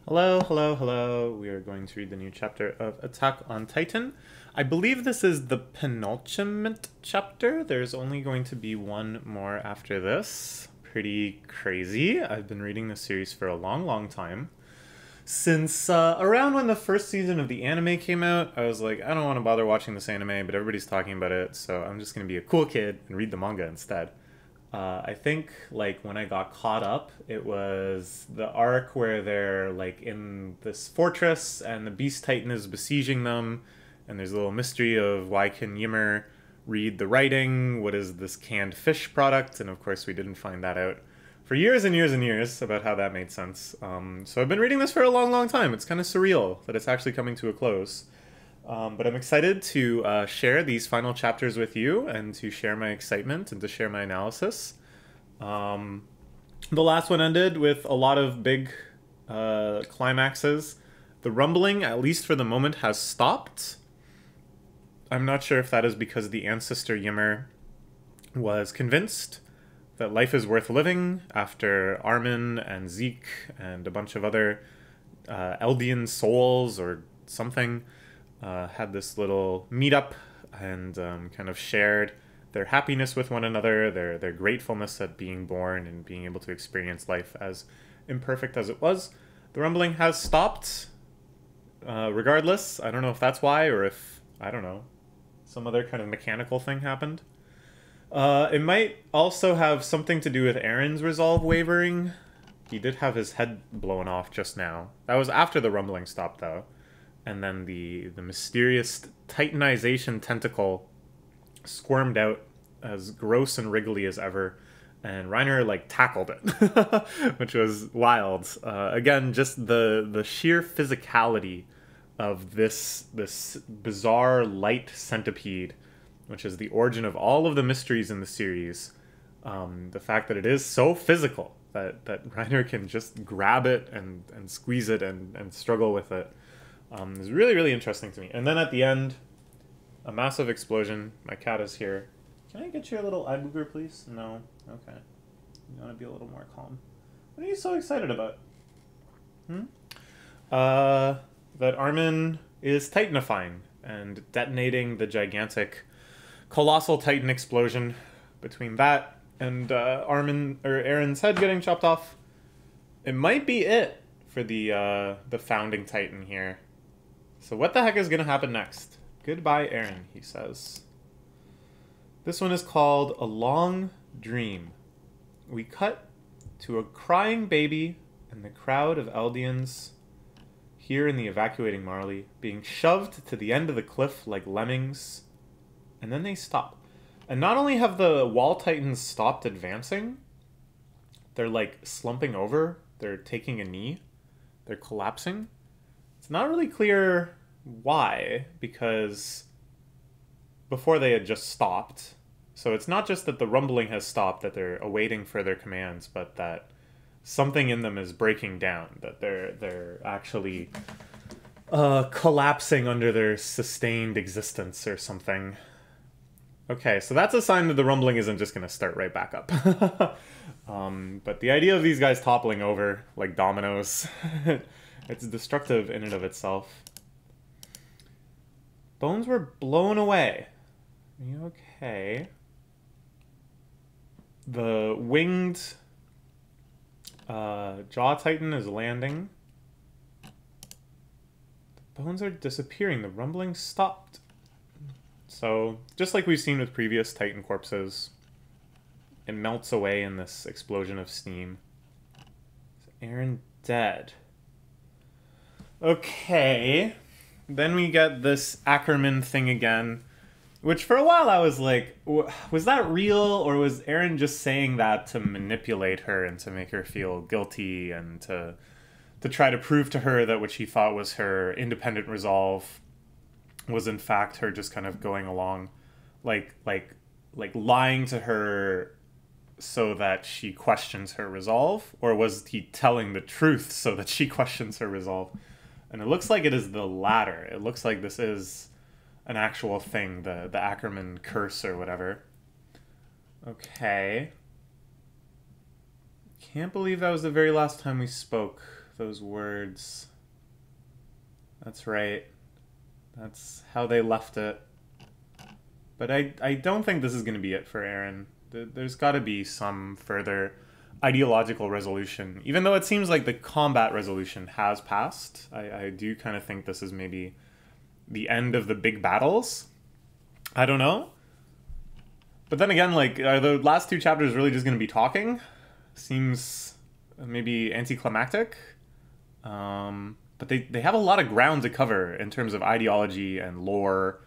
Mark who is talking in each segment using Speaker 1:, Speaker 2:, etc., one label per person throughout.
Speaker 1: Hello, hello, hello. We are going to read the new chapter of Attack on Titan. I believe this is the penultimate chapter. There's only going to be one more after this. Pretty crazy. I've been reading this series for a long, long time. Since around when the first season of the anime came out, I was like, I don't want to bother watching this anime, but everybody's talking about it, so I'm just going to be a cool kid and read the manga instead. I think like when I got caught up, it was the arc where they're like in this fortress and the Beast Titan is besieging them, and there's a little mystery of why can Ymir read the writing? What is this canned fish product? And of course, we didn't find that out for years and years and years about how that made sense. So I've been reading this for a long, long time. It's kind of surreal that it's actually coming to a close. But I'm excited to share these final chapters with you and to share my excitement and to share my analysis. The last one ended with a lot of big climaxes. The rumbling, at least for the moment, has stopped. I'm not sure if that is because the ancestor Ymir was convinced that life is worth living after Armin and Zeke and a bunch of other Eldian souls or something had this little meetup and kind of shared their happiness with one another, their gratefulness at being born and being able to experience life as imperfect as it was. The rumbling has stopped. Regardless, I don't know if that's why or if, I don't know, some other kind of mechanical thing happened. It might also have something to do with Aaron's resolve wavering. He did have his head blown off just now. That was after the rumbling stopped, though. And then the mysterious titanization tentacle squirmed out as gross and wriggly as ever, and Reiner like tackled it, which was wild. Again, just the sheer physicality of this bizarre light centipede, which is the origin of all of the mysteries in the series. The fact that it is so physical that Reiner can just grab it and squeeze it and struggle with it. Is really, really interesting to me. And then at the end, a massive explosion. My cat is here. Can I get your little eye mover, please? No? Okay. You want to be a little more calm. What are you so excited about? That Armin is titanifying and detonating the gigantic colossal titan explosion. Between that and Aaron's head getting chopped off, it might be it for the founding titan here. So what the heck is going to happen next? Goodbye, Aaron, he says. This one is called A Long Dream. We cut to a crying baby and the crowd of Eldians here in the evacuating Marley being shoved to the end of the cliff like lemmings, and then they stop. And not only have the wall titans stopped advancing, they're like slumping over, they're taking a knee, they're collapsing. It's not really clear why, because before they had just stopped. So it's not just that the rumbling has stopped, that they're awaiting further commands, but that something in them is breaking down, that they're actually collapsing under their sustained existence or something. Okay, so that's a sign that the rumbling isn't just going to start right back up. But the idea of these guys toppling over like dominoes, it's destructive in and of itself. Bones were blown away. Are you okay? The winged jaw titan is landing. The bones are disappearing. The rumbling stopped. So, just like we've seen with previous titan corpses, it melts away in this explosion of steam. Is Aaron dead? Okay. Then we get this Ackerman thing again, which for a while I was like, was that real, or was Aaron just saying that to manipulate her and to make her feel guilty and to try to prove to her that what she thought was her independent resolve was in fact her just kind of going along, like lying to her so that she questions her resolve, or was he telling the truth so that she questions her resolve? And it looks like it is the latter. It looks like this is an actual thing, the Ackerman curse or whatever. Okay. Can't believe that was the very last time we spoke. those words. That's right. That's how they left it. But I don't think this is going to be it for Eren. There's got to be some further ideological resolution. Even though it seems like the combat resolution has passed, I do kind of think this is maybe the end of the big battles. I don't know. But then again, like, are the last two chapters really just going to be talking? Seems maybe anticlimactic. But they have a lot of ground to cover in terms of ideology and lore.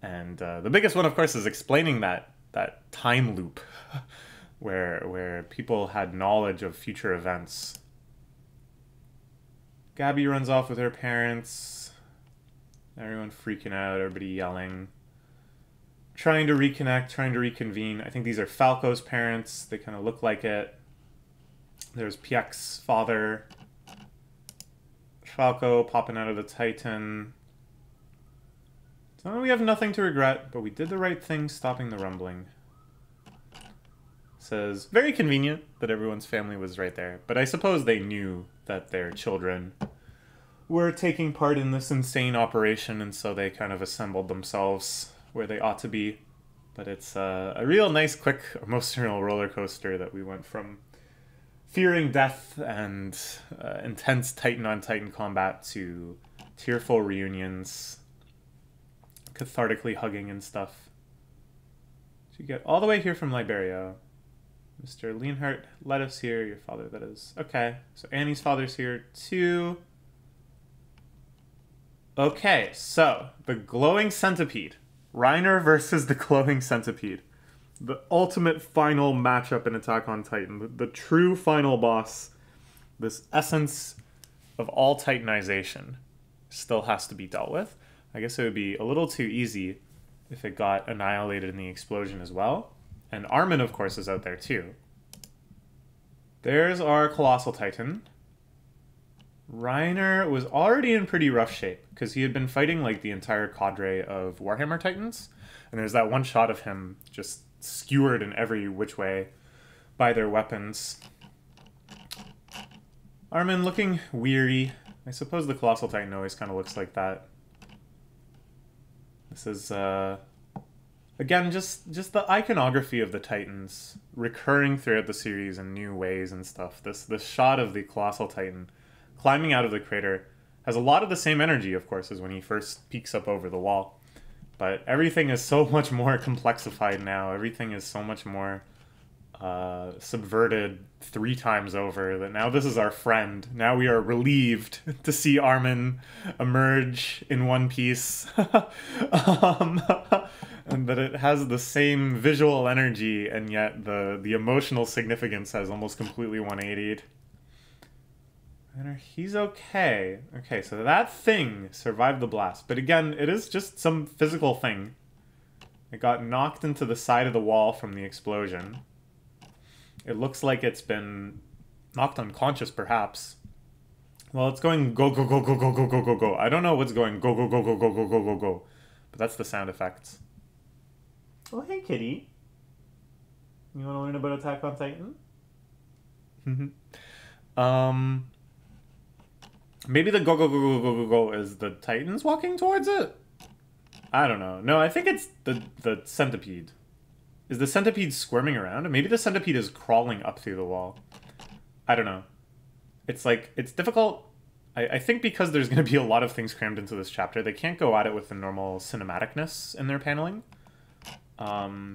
Speaker 1: And the biggest one, of course, is explaining that time loop where people had knowledge of future events. Gabby runs off with her parents. Everyone freaking out, everybody yelling. Trying to reconnect, trying to reconvene. I think these are Falco's parents. They kind of look like it. There's Piek's father. Falco popping out of the Titan. So we have nothing to regret, but we did the right thing stopping the rumbling. Says, very convenient that everyone's family was right there. But I suppose they knew that their children were taking part in this insane operation, and so they kind of assembled themselves where they ought to be. But it's a real nice, quick, emotional roller coaster that we went from fearing death and intense Titan-on-Titan combat to tearful reunions, cathartically hugging and stuff. So you get all the way here from Liberia. Mr. Leonhardt led us here, your father, that is. Okay, so Annie's father's here too. Okay, so the glowing centipede. Reiner versus the glowing centipede. The ultimate final matchup in Attack on Titan. The true final boss. This essence of all Titanization still has to be dealt with. I guess it would be a little too easy if it got annihilated in the explosion as well. And Armin, of course, is out there too. There's our Colossal Titan. Reiner was already in pretty rough shape because he had been fighting like the entire cadre of Warhammer Titans. And there's that one shot of him just skewered in every which way by their weapons. Armin looking weary. I suppose the Colossal Titan always kind of looks like that. This is, again, just the iconography of the Titans recurring throughout the series in new ways and stuff. This shot of the Colossal Titan climbing out of the crater has a lot of the same energy, of course, as when he first peeks up over the wall. But everything is so much more complexified now. Everything is so much more subverted 3 times over that now this is our friend. Now we are relieved to see Armin emerge in one piece. And that it has the same visual energy, and yet the emotional significance has almost completely 180'd. And he's okay. Okay, so that thing survived the blast. But again, it is just some physical thing. It got knocked into the side of the wall from the explosion. It looks like it's been knocked unconscious, perhaps. Well, it's going go, go, go, go, go, go, go, go, go. I don't know what's going go, go, go, go, go, go, go, go, go. But that's the sound effects. Oh, hey, kitty. You want to learn about Attack on Titan? Maybe the go, go, go, go, go, go, go is the Titans walking towards it? I don't know. No, I think it's the centipede. Is the centipede squirming around? Maybe the centipede is crawling up through the wall. I don't know. It's like, it's difficult. I think because there's going to be a lot of things crammed into this chapter, they can't go at it with the normal cinematicness in their paneling. I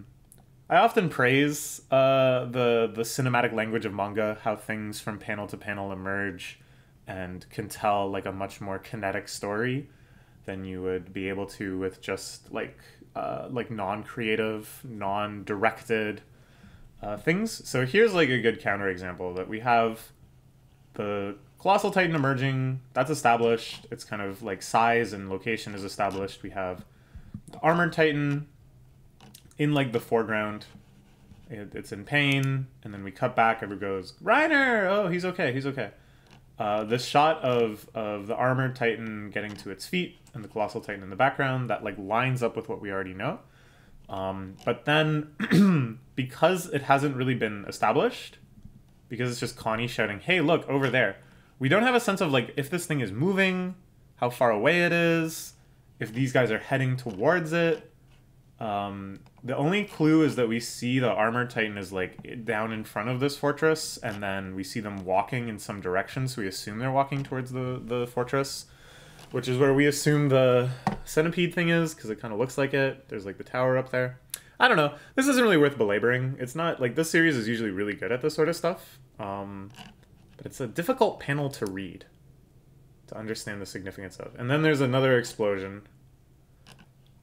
Speaker 1: often praise the cinematic language of manga, how things from panel to panel emerge and can tell like a much more kinetic story than you would be able to with just like non-creative, non-directed things. So here's like a good counterexample that we have the Colossal Titan emerging, that's established. It's kind of like size and location is established. We have the Armored Titan in like the foreground. It's in pain, and then we cut back, everyone goes, Reiner! Oh, he's okay, he's okay. This shot of the Armored Titan getting to its feet and the Colossal Titan in the background, that like lines up with what we already know. But then, because it hasn't really been established, because it's just Connie shouting, hey, look, over there, We don't have a sense of like if this thing is moving, how far away it is, if these guys are heading towards it. The only clue is that we see the armored titan is like down in front of this fortress, and then we see them walking in some direction, so we assume they're walking towards the fortress, which is where we assume the centipede thing is, because it kind of looks like it. There's like the tower up there. I don't know. This isn't really worth belaboring. It's not like this series is usually really good at this sort of stuff, but it's a difficult panel to read, to understand the significance of. And then there's another explosion.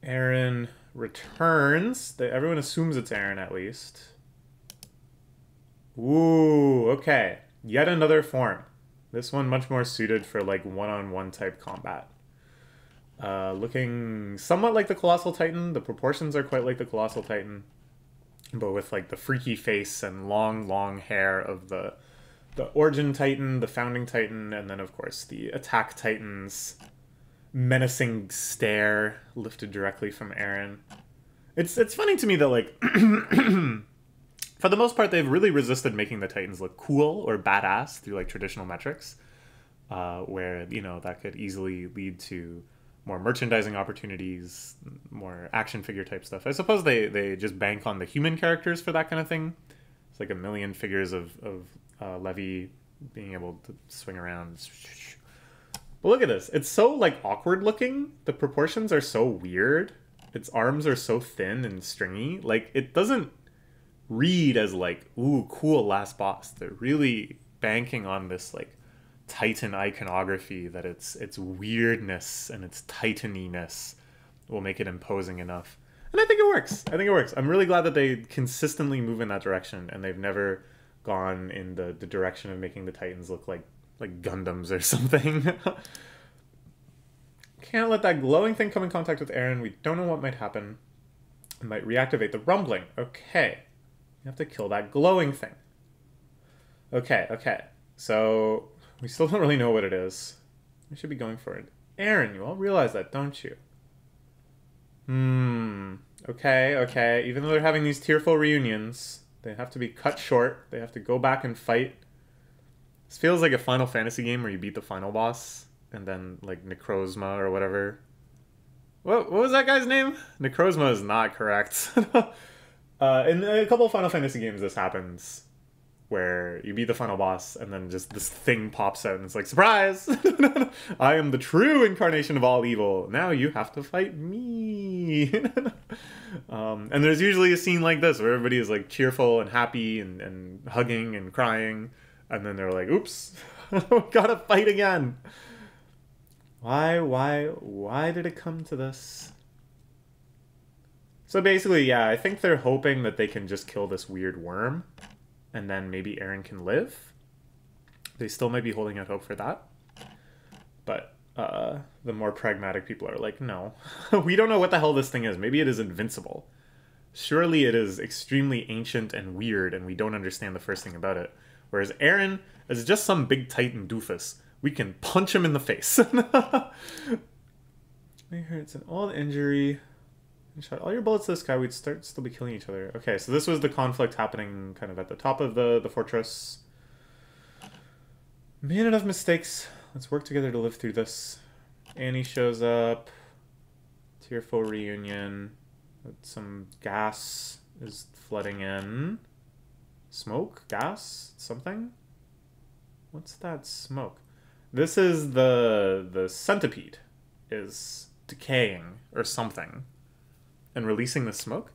Speaker 1: Eren returns. Everyone assumes it's Eren, at least. Ooh, okay. Yet another form. This one much more suited for like one-on-one type combat. Looking somewhat like the Colossal Titan. The proportions are quite like the Colossal Titan, but with like the freaky face and long hair of the Origin Titan, the Founding Titan, and then of course the Attack Titan's menacing stare lifted directly from Eren. It's funny to me that like for the most part they've really resisted making the Titans look cool or badass through like traditional metrics, where you know that could easily lead to more merchandising opportunities, more action figure type stuff. I suppose they just bank on the human characters for that kind of thing. It's like a million figures of Levi being able to swing around. But look at this. It's so like awkward looking. The proportions are so weird. Its arms are so thin and stringy. Like it doesn't read as like, ooh, cool last boss. They're really banking on this like Titan iconography, that its weirdness and its titaniness will make it imposing enough. And I think it works. I think it works. I'm really glad that they consistently move in that direction, and they've never gone in the direction of making the Titans look like Gundams or something. Can't let that glowing thing come in contact with Eren. We don't know what might happen. It might reactivate the rumbling. Okay. You have to kill that glowing thing. Okay. So we still don't really know what it is. We should be going for it. Eren, you all realize that, don't you? Okay. Even though they're having these tearful reunions, they have to be cut short. They have to go back and fight. This feels like a Final Fantasy game where you beat the final boss, and then, like, Necrozma or whatever. What was that guy's name? Necrozma is not correct. In a couple of Final Fantasy games this happens, where you beat the final boss, and then just this thing pops out, and it's like, surprise! I am the true incarnation of all evil. Now you have to fight me. And there's usually a scene like this, where everybody is like cheerful and happy and hugging and crying, and then they're like, oops, we gotta fight again. Why did it come to this? So basically, yeah, I think they're hoping that they can just kill this weird worm, and then maybe Eren can live. They still might be holding out hope for that. But the more pragmatic people are like, no. We don't know what the hell this thing is. Maybe it is invincible. Surely it is extremely ancient and weird, and we don't understand the first thing about it. Whereas Eren is just some big Titan doofus. We can punch him in the face. I heard it's an old injury. Shot all your bullets to this guy, we'd still be killing each other. Okay, so this was the conflict happening kind of at the top of the fortress. Made enough mistakes. Let's work together to live through this. Annie shows up. Tearful reunion. Some gas is flooding in. Smoke? Gas? Something? What's that smoke? This is the centipede is decaying or something and releasing the smoke.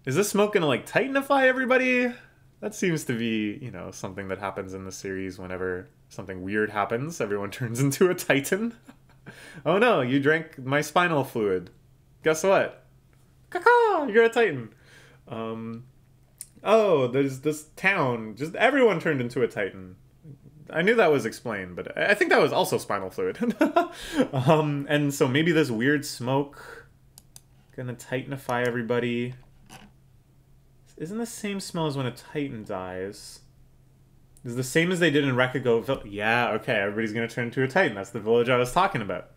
Speaker 1: Is this smoke gonna like titanify everybody? That seems to be, you know, something that happens in the series whenever something weird happens. Everyone turns into a titan. Oh no, you drank my spinal fluid. Guess what? Caw-caw, you're a titan. Oh, there's this town. Just everyone turned into a titan. I knew that was explained, but I think that was also spinal fluid. And so maybe this weird smoke gonna titanify everybody. Isn't the same smell as when a titan dies. It's the same as they did in Rekugo. Yeah, okay, everybody's gonna turn into a titan. That's the village I was talking about.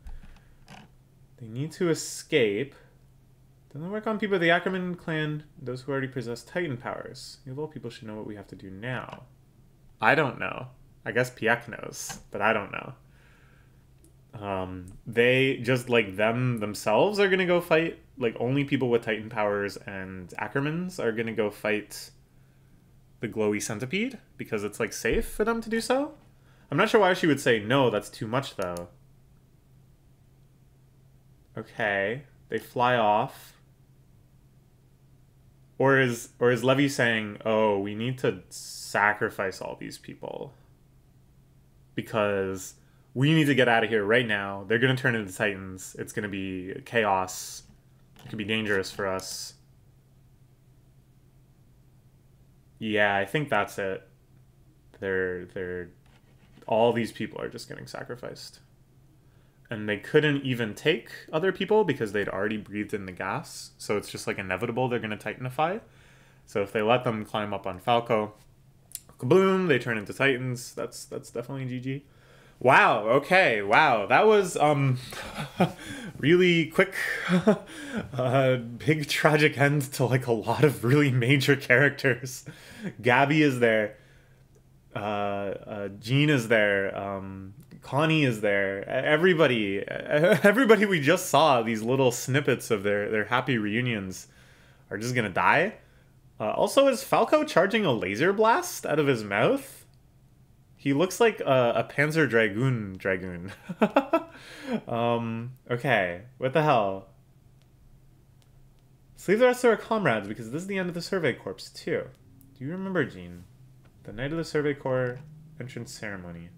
Speaker 1: They need to escape. Doesn't work on people of the Ackerman clan, those who already possess titan powers. You of all people should know what we have to do now. I don't know. I guess Piek knows, but I don't know. They just like themselves are gonna go fight. Like only people with Titan powers and Ackermans are gonna go fight the glowy centipede because it's like safe for them to do so. I'm not sure why she would say no. That's too much though. Okay, they fly off. Or is Levy saying, "Oh, we need to sacrifice all these people because we need to get out of here right now. They're gonna turn into Titans. It's gonna be chaos. It could be dangerous for us." Yeah, I think that's it. They're all these people are just getting sacrificed. And they couldn't even take other people because they'd already breathed in the gas. So it's just like inevitable they're going to Titanify. So if they let them climb up on Falco, kaboom, they turn into Titans. That's definitely GG. Wow, okay, wow. That was really quick, big tragic end to like a lot of really major characters. Gabby is there. Jean is there. Connie is there. Everybody we just saw, these little snippets of their happy reunions, are just gonna die. Also, is Falco charging a laser blast out of his mouth? He looks like a Panzer Dragoon. Okay, what the hell? Let's leave the rest of our comrades because this is the end of the Survey Corps too. Do you remember, Jean? The night of the Survey Corps entrance ceremony.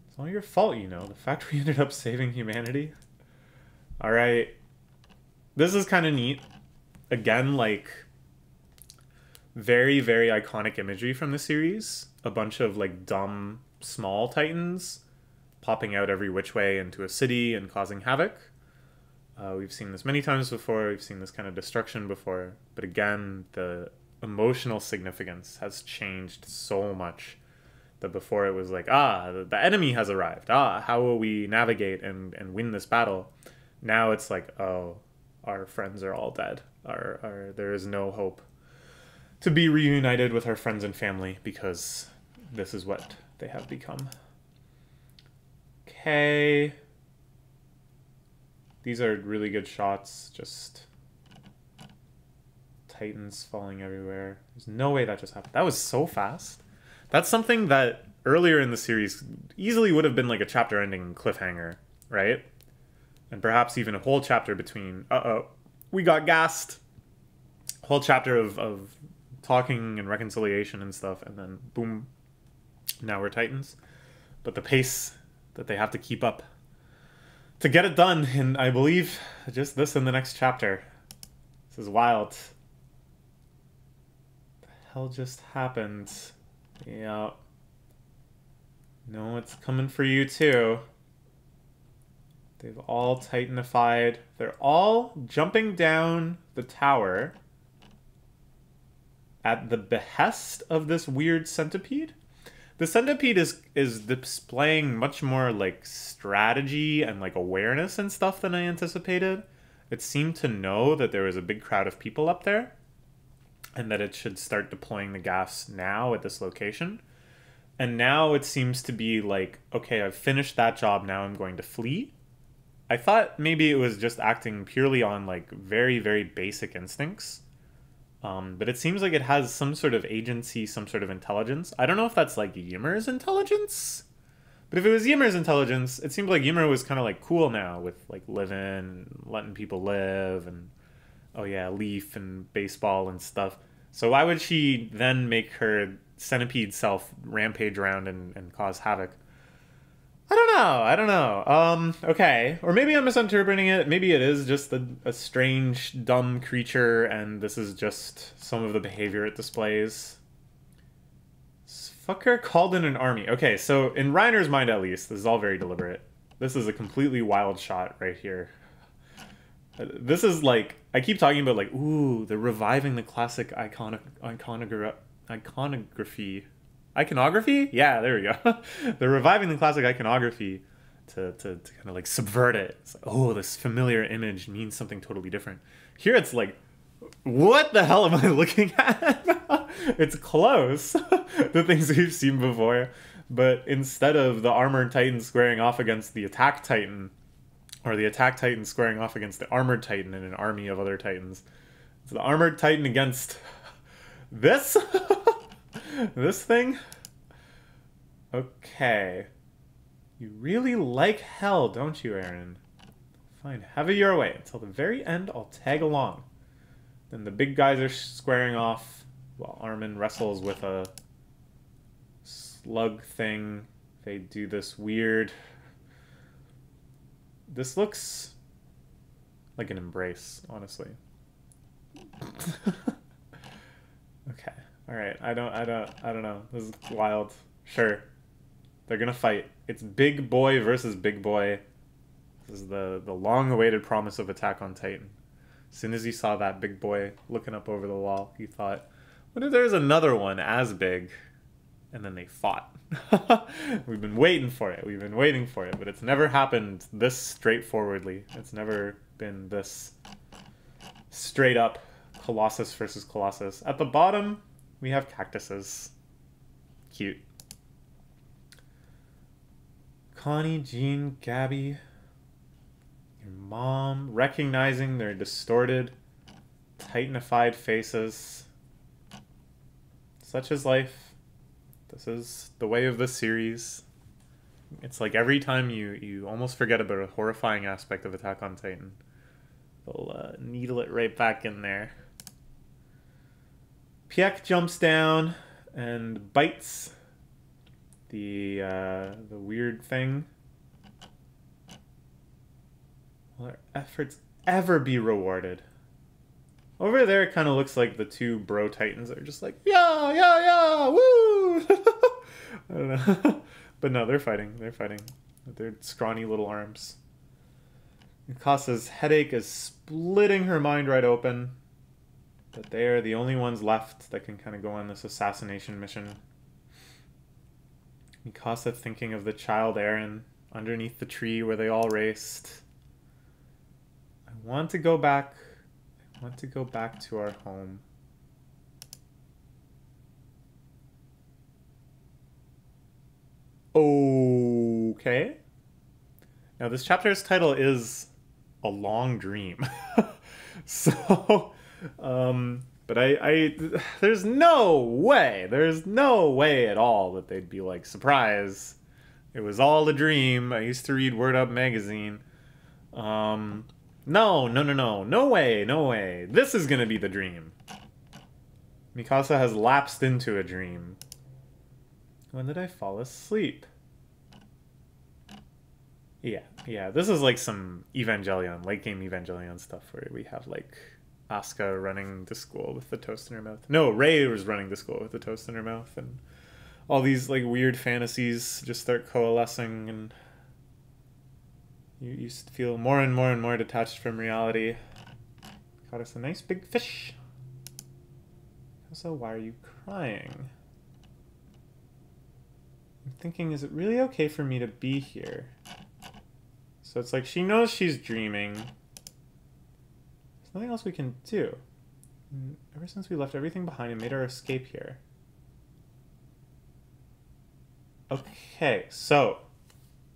Speaker 1: It's all your fault, you know. The fact we ended up saving humanity. Alright. This is kind of neat. Again, like, very, very iconic imagery from the series. A bunch of, like, dumb, small Titans popping out every which way into a city and causing havoc. We've seen this many times before. We've seen this kind of destruction before. But again, the emotional significance has changed so much that before it was like, the enemy has arrived. How will we navigate and win this battle? Now it's like, oh, our friends are all dead. There is no hope to be reunited with our friends and family because this is what they have become. Okay. These are really good shots. Just Titans falling everywhere. There's no way that just happened. That was so fast. That's something that earlier in the series easily would have been like a chapter-ending cliffhanger, right? And perhaps even a whole chapter between, we got gassed. Whole chapter of talking and reconciliation and stuff, and then boom, now we're Titans. But the pace that they have to keep up to get it done, and I believe just this in the next chapter. This is wild. What the hell just happened? Yeah. No, it's coming for you too. They've all Titanified. They're all jumping down the tower at the behest of this weird centipede. The centipede is displaying much more like strategy and like awareness and stuff than I anticipated. It seemed to know that there was a big crowd of people up there and that it should start deploying the gas now at this location. And now it seems to be like, okay, I've finished that job, now I'm going to flee. I thought maybe it was just acting purely on like very, very basic instincts. But it seems like it has some sort of agency, some sort of intelligence. I don't know if that's like Ymmer's intelligence. But if it was Ymmer's intelligence, it seemed like Ymmer was kind of like cool now with like living, letting people live, and oh yeah, Leaf and baseball and stuff. So why would she then make her centipede self rampage around and cause havoc? I don't know. Okay. Or maybe I'm misinterpreting it. Maybe it is just a strange, dumb creature, and this is just some of the behavior it displays. Fucker called in an army. Okay, so in Reiner's mind at least, this is all very deliberate. This is a completely wild shot right here. This is like, I keep talking about like, ooh, they're reviving the classic iconography. Iconography? Yeah, there we go. They're reviving the classic iconography to kind of like subvert it. It's like, oh, this familiar image means something totally different. Here it's like, what the hell am I looking at? It's close. The things we've seen before. But instead of the armored titan squaring off against the attack titan, or the attack titan squaring off against the armored titan in an army of other titans, it's the armored titan against this? This thing? Okay. You really like hell, don't you, Aaron? Fine, have it your way. Until the very end, I'll tag along. Then the big guys are squaring off while Armin wrestles with a slug thing. They do this weird... This looks like an embrace, honestly. Okay. Alright, I don't know. This is wild. Sure. They're gonna fight. It's big boy versus big boy. This is the long-awaited promise of Attack on Titan. As soon as he saw that big boy looking up over the wall, he thought, what if there's another one as big? And then they fought. We've been waiting for it. We've been waiting for it. But it's never happened this straightforwardly. It's never been this straight up Colossus versus Colossus. At the bottom, we have cactuses. Cute. Connie, Jean, Gabby, your mom, recognizing their distorted, titanified faces. Such is life. This is the way of the series. It's like every time you almost forget about a horrifying aspect of Attack on Titan, they'll needle it right back in there. Pieck jumps down and bites the weird thing. Will their efforts ever be rewarded? Over there, it kind of looks like the two bro titans are just like, yeah, yeah, yeah, woo! I don't know. But no, they're fighting. They're fighting with their scrawny little arms. Mikasa's headache is splitting her mind right open. But they are the only ones left that can kind of go on this assassination mission. Mikasa thinking of the child Eren underneath the tree where they all raced. I want to go back. I want to go back to our home. Okay. Now this chapter's title is A Long Dream. So, but there's no way at all that they'd be like, surprise, it was all a dream. I used to read Word Up magazine. No way. This is gonna be the dream. Mikasa has lapsed into a dream. When did I fall asleep? Yeah, this is like some Evangelion, late game Evangelion stuff where we have like Asuka running to school with the toast in her mouth. No, Rei was running to school with the toast in her mouth, and all these like weird fantasies just start coalescing, and you feel more and more detached from reality. Caught us a nice big fish. So why are you crying? I'm thinking, is it really okay for me to be here? So it's like she knows she's dreaming. There's nothing else we can do. Ever since we left everything behind and made our escape here. Okay, so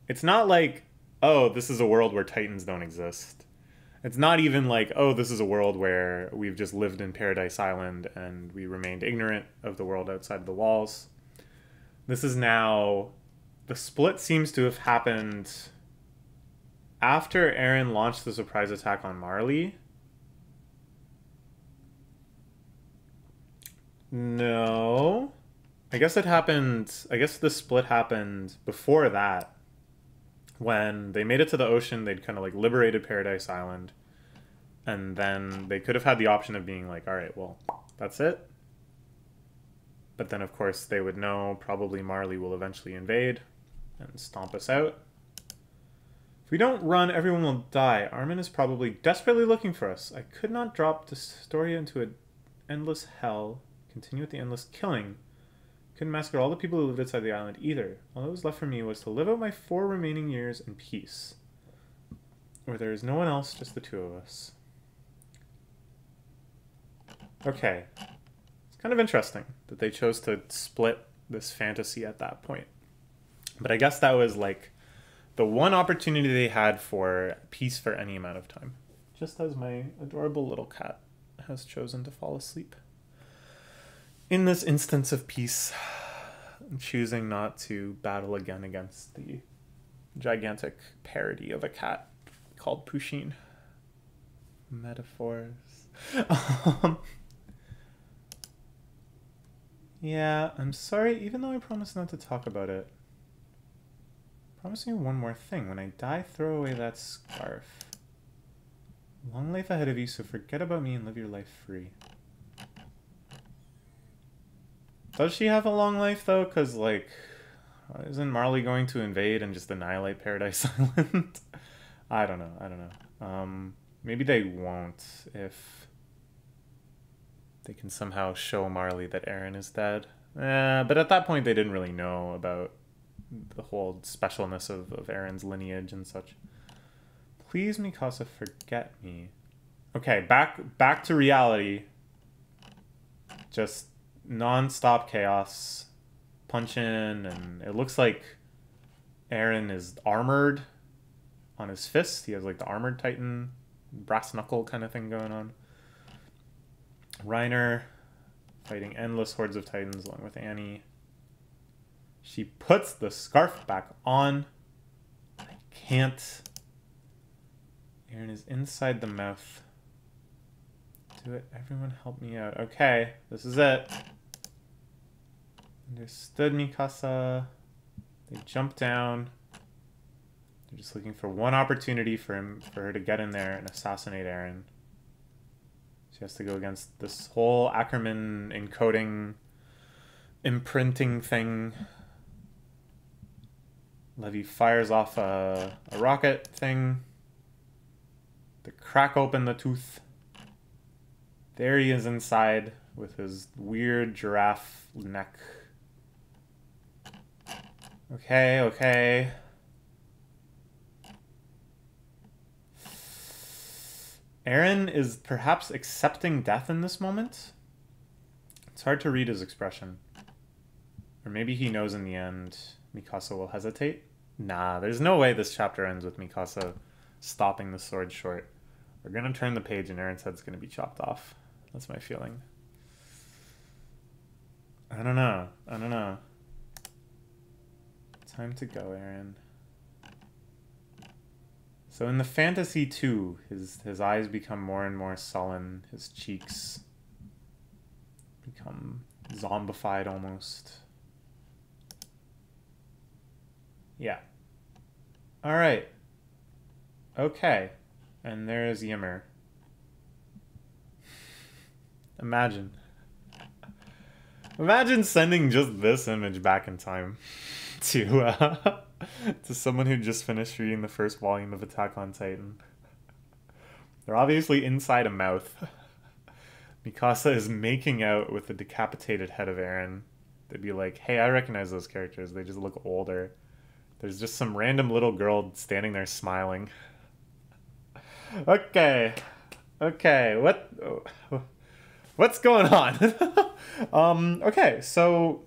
Speaker 1: it's not like, oh, this is a world where Titans don't exist. It's not even like, oh, this is a world where we've just lived in Paradise Island and we remained ignorant of the world outside the walls. This is now... The split seems to have happened after Eren launched the surprise attack on Marley. No. I guess it happened... I guess the split happened before that. When they made it to the ocean, they'd kind of like liberated Paradise Island. And then they could have had the option of being like, alright, well, that's it. But then, of course, they would know probably Marley will eventually invade and stomp us out. If we don't run, everyone will die. Armin is probably desperately looking for us. I could not drop the story into an endless hell, continue with the endless killing. Couldn't massacre all the people who lived outside the island either. All that was left for me was to live out my 4 remaining years in peace. Where there is no one else, just the 2 of us. Okay. It's kind of interesting that they chose to split this fantasy at that point. But I guess that was like the one opportunity they had for peace for any amount of time. Just as my adorable little cat has chosen to fall asleep. In this instance of peace, I'm choosing not to battle again against the gigantic parody of a cat called Pusheen. Metaphors. Yeah, I'm sorry, even though I promised not to talk about it. Promise me one more thing. When I die, throw away that scarf. Long life ahead of you, so forget about me and live your life free. Does she have a long life, though? Because, like, isn't Marley going to invade and just annihilate Paradise Island? I don't know. Maybe they won't if they can somehow show Marley that Eren is dead. But at that point, they didn't really know about the whole specialness of Eren's lineage and such. Please, Mikasa, forget me. Okay, back to reality. Just non-stop chaos. Punch in, and it looks like Eren is armored on his fist. He has like the armored titan, brass knuckle kind of thing going on. Reiner fighting endless hordes of titans along with Annie. She puts the scarf back on. I can't. Eren is inside the mouth. Do it. Everyone help me out. Okay, this is it. Understood, Mikasa. They jump down. They're just looking for one opportunity for her to get in there and assassinate Eren. She has to go against this whole Ackerman encoding, imprinting thing. Levi fires off a rocket thing. They crack open the tooth. There he is inside with his weird giraffe neck. Okay. Eren is perhaps accepting death in this moment. It's hard to read his expression. Or maybe he knows in the end Mikasa will hesitate. Nah, there's no way this chapter ends with Mikasa stopping the sword short. We're gonna turn the page and Eren's head's gonna be chopped off. That's my feeling. I don't know. Time to go, Eren. So in the fantasy too, his eyes become more and more sullen. His cheeks become zombified almost. Yeah. Alright. Okay. And there's Ymir. Imagine sending just this image back in time to someone who just finished reading the first volume of Attack on Titan. They're obviously inside a mouth. Mikasa is making out with the decapitated head of Eren. They'd be like, hey, I recognize those characters. They just look older. There's just some random little girl standing there smiling. Okay. What's going on? Okay, so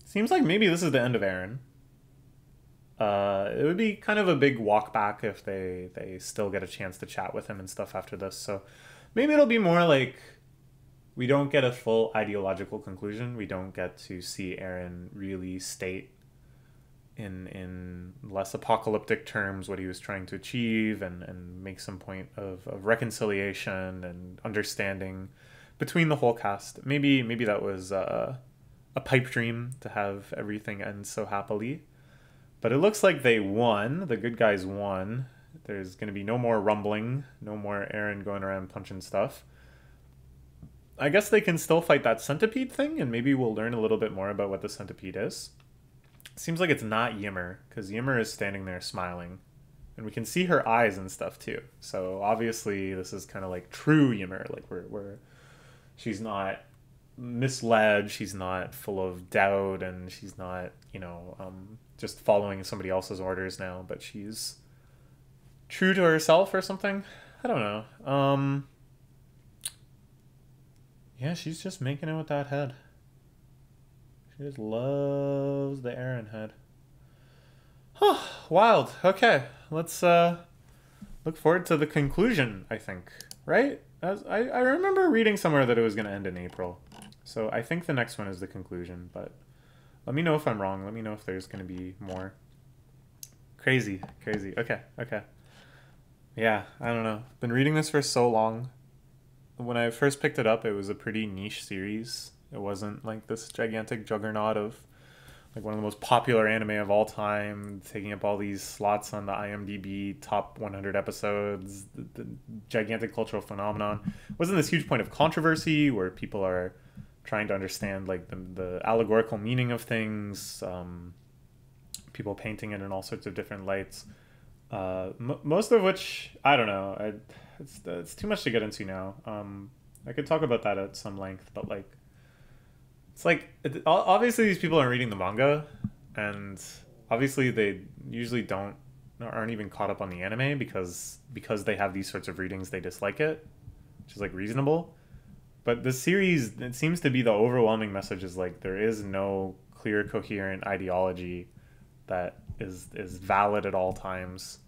Speaker 1: seems like maybe this is the end of Eren. It would be kind of a big walk back if they still get a chance to chat with him and stuff after this. So maybe it'll be more like we don't get a full ideological conclusion. We don't get to see Eren really state in less apocalyptic terms what he was trying to achieve and make some point of reconciliation and understanding between the whole cast. Maybe that was a pipe dream to have everything end so happily. But it looks like they won. The good guys won. There's going to be no more rumbling, no more Eren going around punching stuff. I guess they can still fight that centipede thing, and maybe we'll learn a little bit more about what the centipede is. Seems like it's not Ymir, because Ymir is standing there smiling. And we can see her eyes and stuff too. So obviously this is kind of like true Ymir. Like we're she's not misled, she's not full of doubt, and she's not, just following somebody else's orders now, but she's true to herself or something. I don't know. Yeah, she's just making it with that head. She just loves the Eren head. Wild. Okay, let's look forward to the conclusion, I think. Right? I remember reading somewhere that it was going to end in April. So I think the next one is the conclusion, but let me know if I'm wrong. Let me know if there's going to be more. Crazy, crazy. Okay, okay. Yeah, I don't know. Been reading this for so long. When I first picked it up, it was a pretty niche series. It wasn't like this gigantic juggernaut of like one of the most popular anime of all time, taking up all these slots on the IMDb top 100 episodes, the gigantic cultural phenomenon. It wasn't this huge point of controversy where people are trying to understand like the allegorical meaning of things, people painting it in all sorts of different lights. Most of which, I don't know, it's too much to get into now. I could talk about that at some length, but like, it's like obviously these people aren't reading the manga, and obviously they usually aren't even caught up on the anime because they have these sorts of readings they dislike it, which is like reasonable. But the series, it seems to be the overwhelming message is like there is no clear coherent ideology that is valid at all times.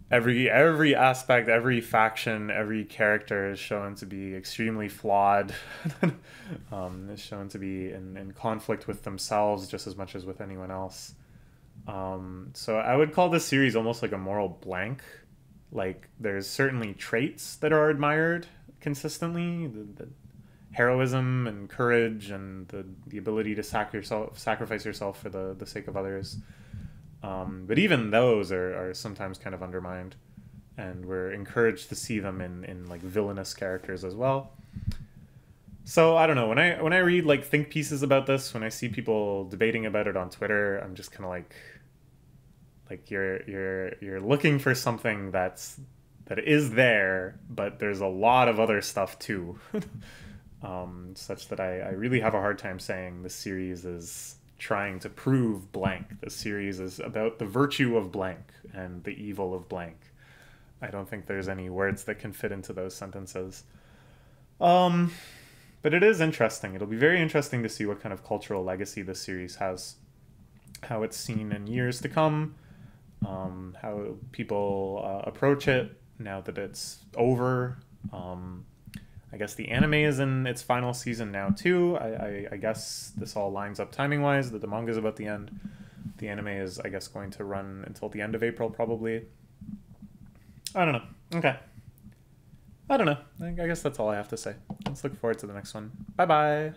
Speaker 1: Every aspect, every faction, every character is shown to be extremely flawed. Is shown to be in conflict with themselves just as much as with anyone else. So I would call this series almost like a moral blank. Like there's certainly traits that are admired consistently, the heroism and courage and the ability to sacrifice yourself for the sake of others. But even those are sometimes kind of undermined, and we're encouraged to see them in like villainous characters as well. So I don't know, when I read like think pieces about this, when I see people debating about it on Twitter, I'm just kind of like you're looking for something that is there, but there's a lot of other stuff too. Such that I really have a hard time saying this series is trying to prove blank. The series is about the virtue of blank and the evil of blank. I don't think there's any words that can fit into those sentences. But it is interesting. It'll be very interesting to see what kind of cultural legacy this series has, how it's seen in years to come, how people approach it now that it's over. I guess the anime is in its final season now too. I guess this all lines up timing wise, that the manga is about the end. The anime is, I guess, going to run until the end of April probably. I don't know. Okay. I don't know. I guess that's all I have to say. Let's look forward to the next one. Bye bye.